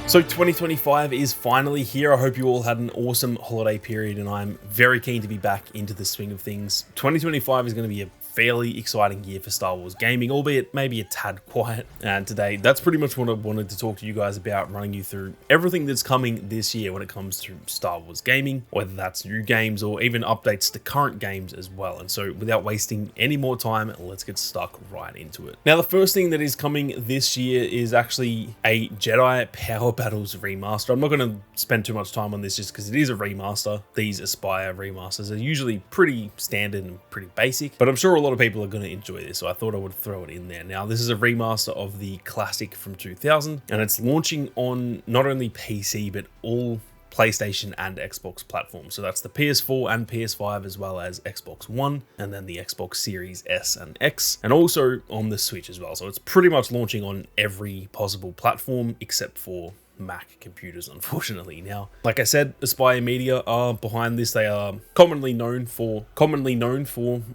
So 2025 is finally here. I hope you all had an awesome holiday period and I'm very keen to be back into the swing of things. 2025 is going to be a fairly exciting year for Star Wars gaming, albeit maybe a tad quiet. And today, that's pretty much what I wanted to talk to you guys about, running you through everything that's coming this year when it comes to Star Wars gaming, whether that's new games or even updates to current games as well. And so without wasting any more time, let's get stuck right into it. Now, the first thing that is coming this year is actually a Jedi Power Battles remaster. I'm not going to spend too much time on this just because it is a remaster. These Aspire remasters are usually pretty standard and pretty basic, but I'm sure a lot of people are going to enjoy this, so I thought I would throw it in there. Now, this is a remaster of the classic from 2000, and it's launching on not only PC, but all PlayStation and Xbox platforms. So that's the PS4 and PS5, as well as Xbox One, and then the Xbox Series S and X, and also on the Switch as well. So it's pretty much launching on every possible platform except for Mac computers, unfortunately. Now, like I said, Aspire Media are behind this. They are commonly known for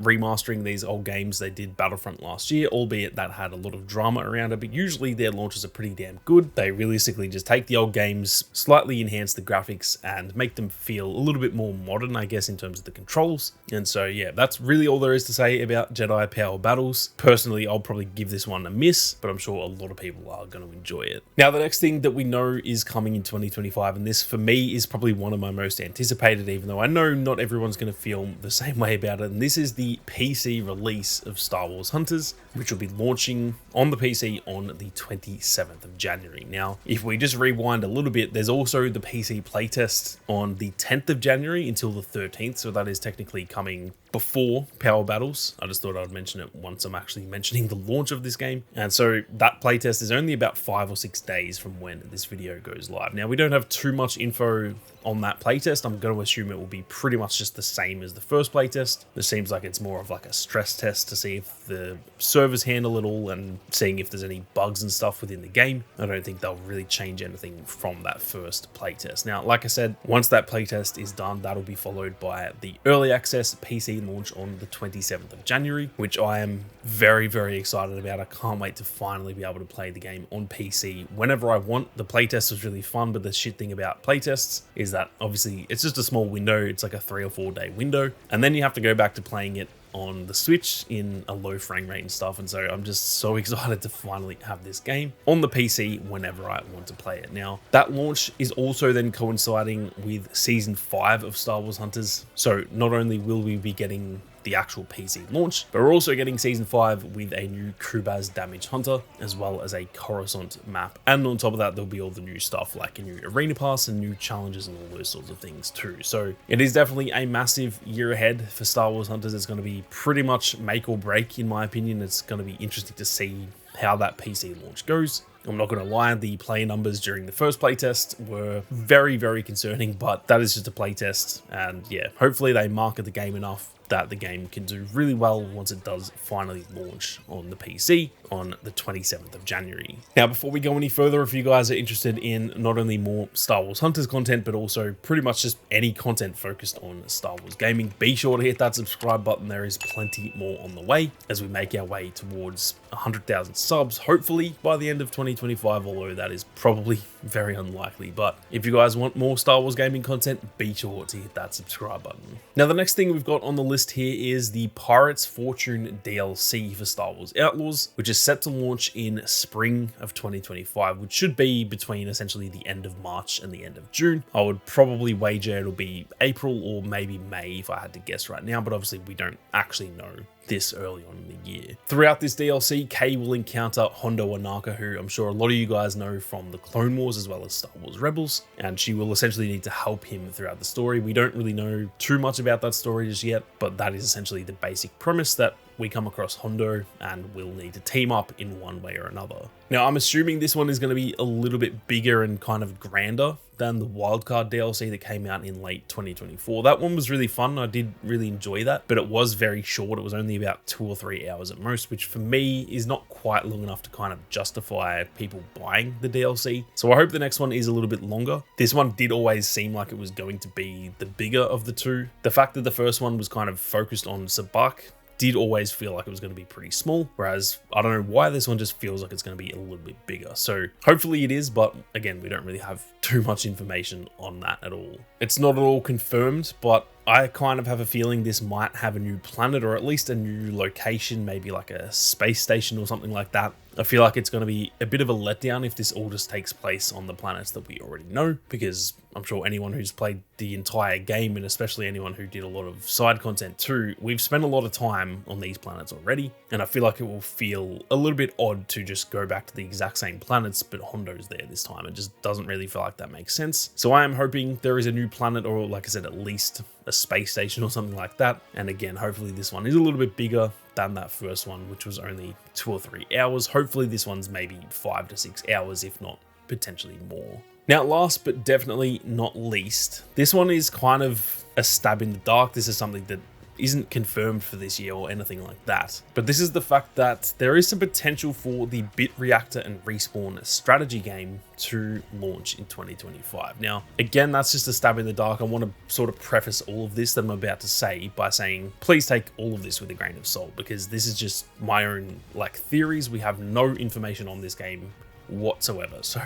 remastering these old games. They did Battlefront last year, albeit that had a lot of drama around it, but usually their launches are pretty damn good. They realistically just take the old games, slightly enhance the graphics, and make them feel a little bit more modern, I guess, in terms of the controls. And so, yeah, that's really all there is to say about Jedi Power Battles. Personally, I'll probably give this one a miss, but I'm sure a lot of people are going to enjoy it. Now, the next thing that we know is coming in 2025, and this for me is probably one of my most anticipated, even though I know not everyone's going to feel the same way about it. And this is the PC release of Star Wars Hunters, which will be launching on the PC on the 27th of January. Now, if we just rewind a little bit, there's also the PC playtest on the 10th of January until the 13th, so that is technically coming before Power Battles. I just thought I'd mention it once I'm actually mentioning the launch of this game. And so that playtest is only about 5 or 6 days from when this video goes live. Now, we don't have too much info on that playtest. I'm going to assume it will be pretty much just the same as the first playtest. It seems like it's more of like a stress test to see if the servers handle it all and seeing if there's any bugs and stuff within the game. I don't think they'll really change anything from that first playtest. Now, like I said, once that playtest is done, that'll be followed by the early access PC launch on the 27th of January, which I am very, very excited about. I can't wait to finally be able to play the game on PC whenever I want. The playtest was really fun, but the shit thing about playtests is that obviously it's just a small window. It's like a 3 or 4 day window, and then you have to go back to playing it on the Switch in a low frame rate and stuff. And so I'm just so excited to finally have this game on the PC whenever I want to play it. Now, that launch is also then coinciding with Season 5 of Star Wars Hunters. So not only will we be getting the actual PC launch, but we're also getting Season 5 with a new Krubaz Damage Hunter, as well as a Coruscant map. And on top of that, there'll be all the new stuff like a new Arena Pass and new challenges and all those sorts of things too. So it is definitely a massive year ahead for Star Wars Hunters. It's going to be pretty much make or break, in my opinion. It's going to be interesting to see how that PC launch goes. I'm not going to lie, the play numbers during the first playtest were very, very concerning, but that is just a playtest. And yeah, hopefully they market the game enough that the game can do really well once it does finally launch on the PC on the 27th of January. Now, before we go any further, if you guys are interested in not only more Star Wars Hunters content, but also pretty much just any content focused on Star Wars gaming, be sure to hit that subscribe button. There is plenty more on the way as we make our way towards 100,000 subs, hopefully by the end of 2025, although that is probably very unlikely. But if you guys want more Star Wars gaming content, be sure to hit that subscribe button. Now, the next thing we've got on the list here is the Pirates Fortune DLC for Star Wars Outlaws, which is set to launch in spring of 2025, which should be between essentially the end of March and the end of June. I would probably wager it'll be April or maybe May if I had to guess right now, but obviously we don't actually know this early on in the year. Throughout this DLC, Kay will encounter Hondo Ohnaka, who I'm sure a lot of you guys know from the Clone Wars as well as Star Wars Rebels, and she will essentially need to help him throughout the story. We don't really know too much about that story just yet, but that is essentially the basic premise, that we come across Hondo and we'll need to team up in one way or another. Now, I'm assuming this one is going to be a little bit bigger and kind of grander than the Wildcard DLC that came out in late 2024. That one was really fun. I did really enjoy that, but it was very short. It was only about 2 or 3 hours at most, which for me is not quite long enough to kind of justify people buying the DLC. So I hope the next one is a little bit longer. This one did always seem like it was going to be the bigger of the two. The fact that the first one was kind of focused on Sabak did always feel like it was going to be pretty small, whereas I don't know why this one just feels like it's going to be a little bit bigger. So hopefully it is, but again, we don't really have too much information on that at all. It's not at all confirmed, but I kind of have a feeling this might have a new planet, or at least a new location, maybe like a space station or something like that. I feel like it's going to be a bit of a letdown if this all just takes place on the planets that we already know, because I'm sure anyone who's played the entire game, and especially anyone who did a lot of side content too, we've spent a lot of time on these planets already, and I feel like it will feel a little bit odd to just go back to the exact same planets, but Hondo's there this time. It just doesn't really feel like that makes sense. So I am hoping there is a new planet, or like I said, at least a space station or something like that. And again, hopefully this one is a little bit bigger than that first one, which was only 2 or 3 hours. Hopefully this one's maybe 5 to 6 hours, if not potentially more. Now, last but definitely not least, this one is kind of a stab in the dark. This is something that isn't confirmed for this year or anything like that. But this is the fact that there is some potential for the Bit Reactor and Respawn strategy game to launch in 2025. Now, again, that's just a stab in the dark. I want to sort of preface all of this that I'm about to say by saying, please take all of this with a grain of salt, because this is just my own theories. We have no information on this game whatsoever. So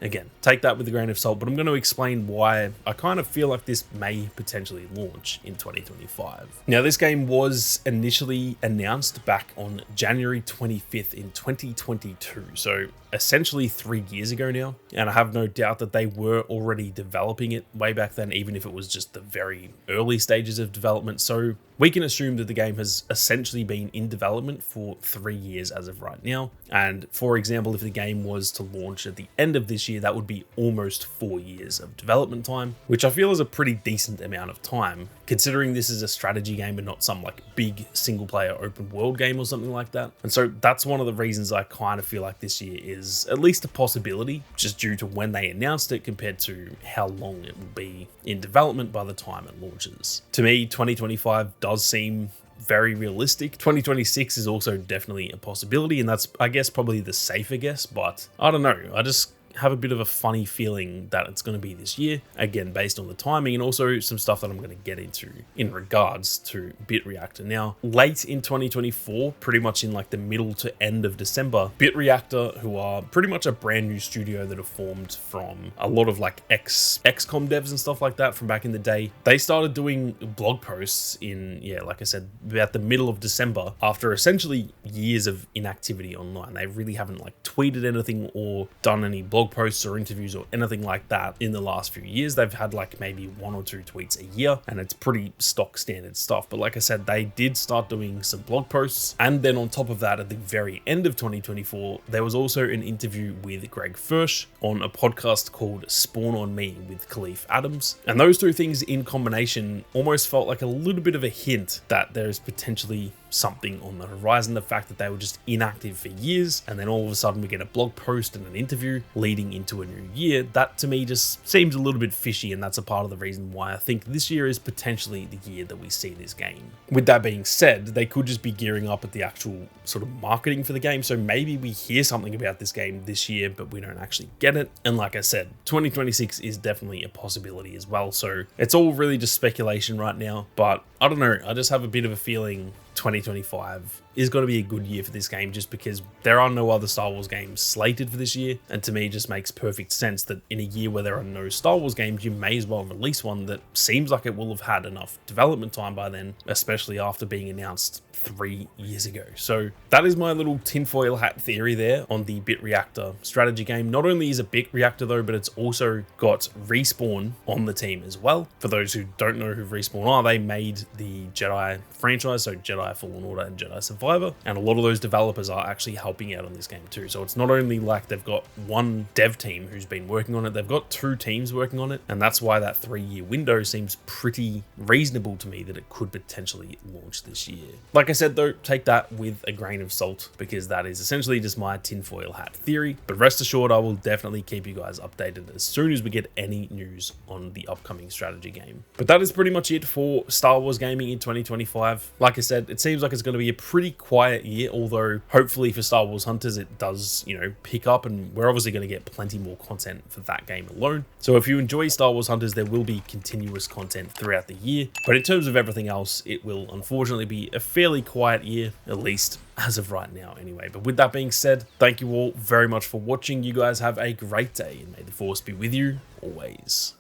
again, take that with a grain of salt, but I'm going to explain why I kind of feel like this may potentially launch in 2025. Now, this game was initially announced back on January 25th in 2022. So essentially 3 years ago now. And I have no doubt that they were already developing it way back then, even if it was just the very early stages of development. So we can assume that the game has essentially been in development for 3 years as of right now. And for example, if the game was to launch at the end of this year, that would be almost 4 years of development time, which I feel is a pretty decent amount of time, considering this is a strategy game and not some big single player open world game or something like that. And so that's one of the reasons I kind of feel like this year is at least a possibility, just due to when they announced it compared to how long it will be in development by the time it launches. To me, 2025 does seem very realistic. 2026 is also definitely a possibility, and that's, I guess, probably the safer guess, but I don't know. I just have a bit of a funny feeling that it's going to be this year, again, based on the timing and also some stuff that I'm going to get into in regards to Bit Reactor. Now, late in 2024, pretty much in the middle to end of December, Bit Reactor, who are pretty much a brand new studio that have formed from a lot of XCOM devs and stuff like that from back in the day, they started doing blog posts in, like I said, about the middle of December, after essentially years of inactivity online. They really haven't tweeted anything or done any blog posts or interviews or anything like that in the last few years. They've had maybe 1 or 2 tweets a year, and it's pretty stock standard stuff. But like I said, they did start doing some blog posts, and then on top of that, at the very end of 2024, there was also an interview with Greg Fersch on a podcast called Spawn on Me with Khalif Adams, and those 2 things in combination almost felt like a little bit of a hint that there's potentially something on the horizon. The fact that they were just inactive for years, and then all of a sudden we get a blog post and an interview leading into a new year, that to me just seems a little bit fishy, and that's a part of the reason why I think this year is potentially the year that we see this game. With that being said, they could just be gearing up at the actual sort of marketing for the game, so maybe we hear something about this game this year, but we don't actually get it. And like I said, 2026 is definitely a possibility as well, so it's all really just speculation right now, but I don't know, I just have a bit of a feeling 2025 is going to be a good year for this game, just because there are no other Star Wars games slated for this year, and to me it just makes perfect sense that in a year where there are no Star Wars games, you may as well release one that seems like it will have had enough development time by then, especially after being announced 3 years ago. So that is my little tinfoil hat theory there on the Bit Reactor strategy game. Not only is it Bit Reactor though, but it's also got Respawn on the team as well. For those who don't know who Respawn are, they made the Jedi franchise, so Jedi Fallen Order and Jedi Survivor, and a lot of those developers are actually helping out on this game too. So it's not only they've got one dev team who's been working on it, they've got 2 teams working on it, and that's why that 3-year window seems pretty reasonable to me that it could potentially launch this year. Like I said though, take that with a grain of salt, because that is essentially just my tinfoil hat theory, but rest assured I will definitely keep you guys updated as soon as we get any news on the upcoming strategy game. But that is pretty much it for Star Wars gaming in 2025. Like I said, it seems like it's going to be a pretty quiet year, although hopefully for Star Wars Hunters it does, pick up, and we're obviously going to get plenty more content for that game alone. So if you enjoy Star Wars Hunters, there will be continuous content throughout the year, but in terms of everything else, it will unfortunately be a fairly quiet year, at least as of right now anyway. But with that being said, thank you all very much for watching. You guys have a great day, and may the Force be with you always.